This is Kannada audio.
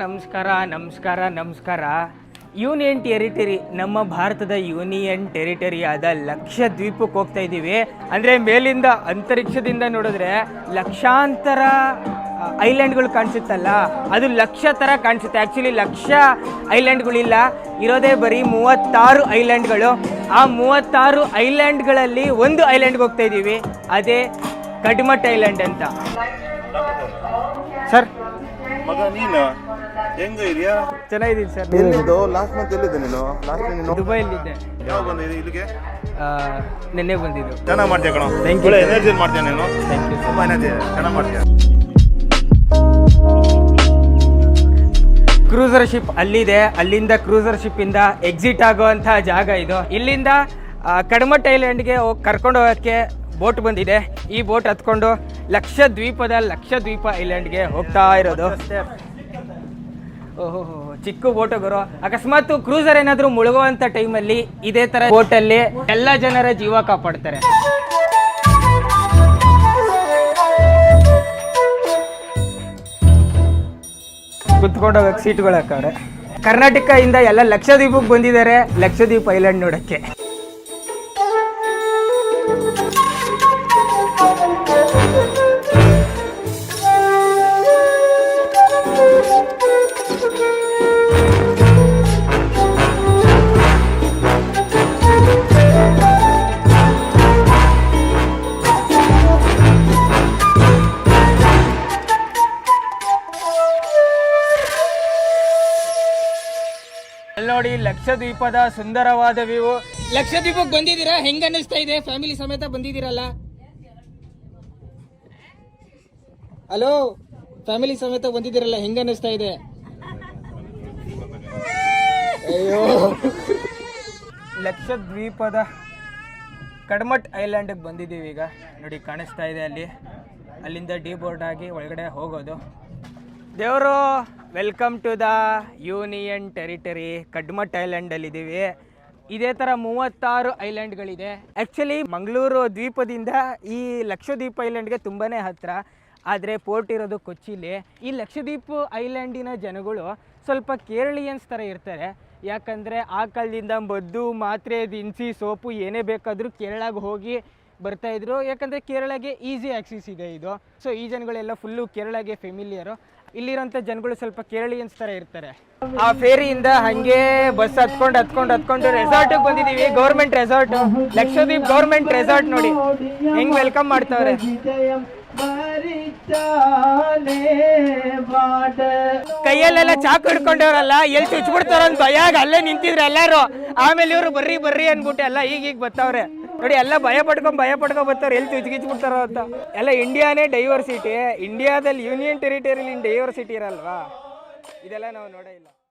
ನಮಸ್ಕಾರ ನಮಸ್ಕಾರ ನಮಸ್ಕಾರ. ಯೂನಿಯನ್ ಟೆರಿಟರಿ, ನಮ್ಮ ಭಾರತದ ಯೂನಿಯನ್ ಟೆರಿಟರಿ ಆದ ಲಕ್ಷದ್ವೀಪಕ್ಕೆ ಹೋಗ್ತಾ ಇದ್ದೀವಿ. ಅಂದರೆ ಮೇಲಿಂದ ಅಂತರಿಕ್ಷದಿಂದ ನೋಡಿದ್ರೆ ಲಕ್ಷಾಂತರ ಐಲ್ಯಾಂಡ್ಗಳು ಕಾಣಿಸುತ್ತಲ್ಲ, ಅದು ಲಕ್ಷ ಥರ ಕಾಣಿಸುತ್ತೆ. ಆ್ಯಕ್ಚುಲಿ ಲಕ್ಷ ಐಲ್ಯಾಂಡ್ಗಳಿಲ್ಲ, ಇರೋದೇ ಬರೀ 36 ಐಲ್ಯಾಂಡ್ಗಳು. ಆ 36 ಐಲ್ಯಾಂಡ್ಗಳಲ್ಲಿ ಒಂದು ಐಲ್ಯಾಂಡ್ಗೆ ಹೋಗ್ತಾ ಇದ್ದೀವಿ, ಅದೇ ಕಡ್ಮಟ್ ಐಲ್ಯಾಂಡ್ ಅಂತ. ಸರ್ ಮಗ ನೀನು ಹೆಂಗ ಇದೆಯಾ? ಚೆನ್ನಾಗಿದ್ದೀನಿ ಸರ್. ಎಲ್ಲಿದ್ದು? ಲಾಸ್ಟ್ ಮಂತ್ ಎಲ್ಲಿದ್ದೆ ನೀನು? ಲಾಸ್ಟ್ ನೀನು ದುಬೈಲಿದ್ದೆ. ಯಾವಾಗ ಬಂದಿದೆ ಇಲ್ಲಿಗೆ? ನೆನ್ನೆ ಬಂದಿದ್ದು. ಚೆನ್ನಾಗಿ ಮಾಡ್ತೀಯ ಕಣೋ. Thank you. ಎನರ್ಜಿ ಮಾಡ್ತೀಯ ನೀನು. Thank you. ತುಂಬ ಎನರ್ಜಿ ಚೆನ್ನಾಗಿ ಮಾಡ್ತೀಯ. ಕ್ರೂಸರ್ ಶಿಪ್ ಅಲ್ಲಿದೆ, ಅಲ್ಲಿಂದ ಕ್ರೂಸರ್ ಶಿಪ್ಪಿಂದ ಎಕ್ಸಿಟ್ ಆಗುವಂಥ ಜಾಗ ಇದು. ಇಲ್ಲಿಂದ ಕಡ್ಮಟ್ ಐಲ್ಯಾಂಡ್ಗೆ ಹೋಗಿ ಕರ್ಕೊಂಡು ಹೋಗೋಕ್ಕೆ ಬೋಟ್ ಬಂದಿದೆ. ಈ ಬೋಟ್ ಹತ್ಕೊಂಡು ಲಕ್ಷದ್ವೀಪ ಐಲ್ಯಾಂಡ್ಗೆ ಹೋಗ್ತಾ ಇರೋದು. ಓಹೋ, ಚಿಕ್ಕ ಬೋಟು ಗುರು. ಅಕಸ್ಮಾತ್ ಕ್ರೂಸರ್ ಏನಾದರೂ ಮುಳುಗುವಂಥ ಟೈಮಲ್ಲಿ ಇದೇ ಥರ ಬೋಟಲ್ಲಿ ಎಲ್ಲ ಜನರ ಜೀವ ಕಾಪಾಡ್ತಾರೆ. ಕುತ್ಕೊಂಡು ಹೋಗಕ್ಕೆ ಸೀಟ್ಗಳು ಹಾಕವ್ರೆ. ಕರ್ನಾಟಕದಿಂದ ಎಲ್ಲ ಲಕ್ಷದ್ವೀಪಕ್ಕೆ ಬಂದಿದ್ದಾರೆ, ಲಕ್ಷದ್ವೀಪ ಐಲ್ಯಾಂಡ್ ನೋಡೋಕ್ಕೆ. ನೋಡಿ, ಲಕ್ಷದ್ವೀಪದ ಸುಂದರವಾದ ವ್ಯೂ. ಲಕ್ಷದ್ವೀಪಕ್ಕೆ ಬಂದಿದ್ದೀರಾ? ಹೆಂಗ ಅನ್ನಿಸ್ತಾ ಇದೆ? ಫ್ಯಾಮಿಲಿ ಸಮೇತ ಬಂದಿದ್ದೀರಲ್ಲ? ಹಲೋ, ಫ್ಯಾಮಿಲಿ ಸಮೇತ ಬಂದಿದ್ದೀರಲ್ಲ, ಹೆಂಗ ಅನ್ನಿಸ್ತಾ ಇದೆ? ಅಯ್ಯೋ, ಲಕ್ಷದ್ವೀಪದ ಕಡ್ಮಟ್ ಐಲ್ಯಾಂಡ್ಗೆ ಬಂದಿದ್ದೀವಿ ಈಗ. ನೋಡಿ, ಕಾಣಿಸ್ತಾ ಇದೆ ಅಲ್ಲಿ. ಅಲ್ಲಿಂದ ಡಿ ಬೋರ್ಡ್ ಆಗಿ ಒಳಗಡೆ ಹೋಗೋದು. ದೇವರು, welcome to the union territory. Kadmat ಐಲ್ಯಾಂಡಲ್ಲಿದ್ದೀವಿ. ಇದೇ ಥರ 36 ಐಲ್ಯಾಂಡ್ಗಳಿದೆ. ಆ್ಯಕ್ಚುಲಿ ಮಂಗಳೂರು ದ್ವೀಪದಿಂದ ಈ ಲಕ್ಷದ್ವೀಪ ಐಲ್ಯಾಂಡ್ಗೆ ತುಂಬಾ ಹತ್ತಿರ, ಆದರೆ ಪೋರ್ಟ್ ಇರೋದು ಕೊಚ್ಚಿಲಿ. ಈ ಲಕ್ಷದ್ವೀಪ ಐಲ್ಯಾಂಡಿನ ಜನಗಳು ಸ್ವಲ್ಪ ಕೇರಳಿಯನ್ಸ್ ಥರ ಇರ್ತಾರೆ. ಯಾಕಂದರೆ ಆ ಕಾಲದಿಂದ ಮದ್ದು, ಮಾತ್ರೆ, ದಿನಸಿ, ಸೋಪು ಏನೇ ಬೇಕಾದರೂ ಕೇರಳಗೆ ಹೋಗಿ ಬರ್ತಾಯಿದ್ರು. ಯಾಕಂದರೆ ಕೇರಳಗೆ ಈಸಿ ಆ್ಯಕ್ಸಿಸ್ ಇದೆ ಇದು. ಸೊ ಈ ಜನಗಳೆಲ್ಲ ಫುಲ್ಲು ಕೇರಳಗೆ ಫೆಮಿಲಿಯರು. ಇಲ್ಲಿರೋಂಥ ಜನಗಳು ಸ್ವಲ್ಪ ಕೇರಳಿಯನ್ಸ್ ಥರ ಇರ್ತಾರೆ. ಆ ಫೇರಿಯಿಂದ ಹಾಗೆ ಬಸ್ ಹತ್ಕೊಂಡು ರೆಸಾರ್ಟಿಗೆ ಬಂದಿದ್ದೀವಿ. Government resort, Lakshadweep government resort. ನೋಡಿ ಹೆಂಗ್ ವೆಲ್ಕಮ್ ಮಾಡ್ತಾವ್ರೆ. ಕೈಯಲ್ಲೆಲ್ಲ ಚಾಕು ಹಿಡ್ಕೊಂಡವ್ರಲ್ಲ, ಎಲ್ಲಿ ಚುಚ್ಬಿಡ್ತಾರ ಅಂತ ಭಯಾಗ ಅಲ್ಲೇ ನಿಂತಿದ್ರು ಎಲ್ಲಾರು. ಆಮೇಲೆ ಇವರು ಬರ್ರಿ ಅನ್ಬಿಟ್ಟು ಎಲ್ಲ ಈಗ ಬರ್ತಾವ್ರೆ. ನೋಡಿ, ಎಲ್ಲ ಭಯ ಪಡ್ಕೊಂಡ್ ಬರ್ತಾರೆ, ಎಲ್ಲಿ ಚುಚ್ಗಿಚ್ಬಿಡ್ತಾರೋ ಅಂತ. ಎಲ್ಲ ಇಂಡಿಯಾನೇ ಡೈವರ್ಸಿಟಿ. ಇಂಡಿಯಾದಲ್ಲಿ ಯೂನಿಯನ್ ಟೆರಿಟರಿಲಿ ಡೈವರ್ಸಿಟಿ ಇರಲ್ವಾ? ಇದೆಲ್ಲ ನಾವು ನೋಡೇ ಇಲ್ಲ.